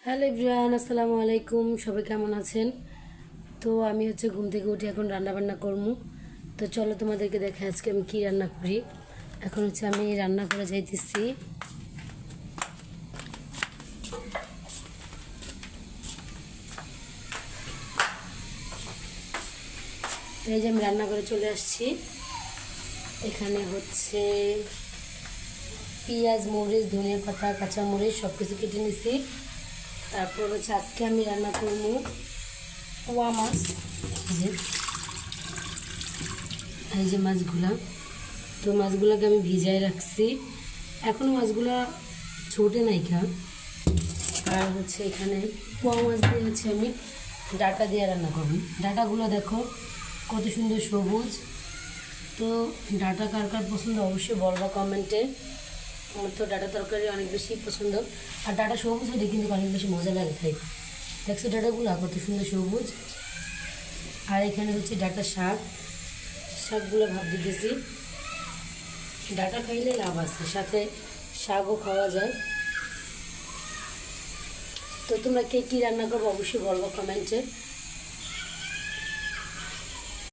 Hello everyone, আসসালামু আলাইকুম। সবাই কেমন আছেন? তো আমি ঘুম থেকে উঠে এখন রান্না বান্না করবো। তো চলো তোমাদেরকে দেখে আজকে আমি কি রান্না করি। এখন আমি রান্না করে যাইতেছি। এই যে আমি রান্না করে চলে আসছি। এখানে পেঁয়াজ, মরিচ, ধনিয়া পাতা, কাঁচামরিচ সব কিছু কেটে নিছি। তারপর আজকে আমি রান্না করবো পোয়া মাছ। এই যে মাছগুলা, তো মাছগুলোকে আমি ভিজায় রাখছি। এখনও মাছগুলা ছোটে নাই খা। আর এখানে পোয়া মাছ দিয়ে আমি ডাটা দিয়ে রান্না করব। ডাটাগুলো দেখো কত সুন্দর সবুজ। তো ডাটা কার কার পছন্দ অবশ্যই বলবা কমেন্টে। আমার তো ডাটা তরকারি অনেক বেশি পছন্দ। আর ডাটা সবুজ হলে কিন্তু অনেক বেশি মজা লাগে খাইতে। দেখছো ডাটাগুলো কত সুন্দর সবুজ। আর এখানে ডাটা শাকগুলো ভাব দিতেছি। ডাটা খাইলে লাভ আছে, সাথে শাকও খাওয়া যায়। তো তোমরা কে কী রান্না করবো অবশ্যই বলবো কমেন্টে।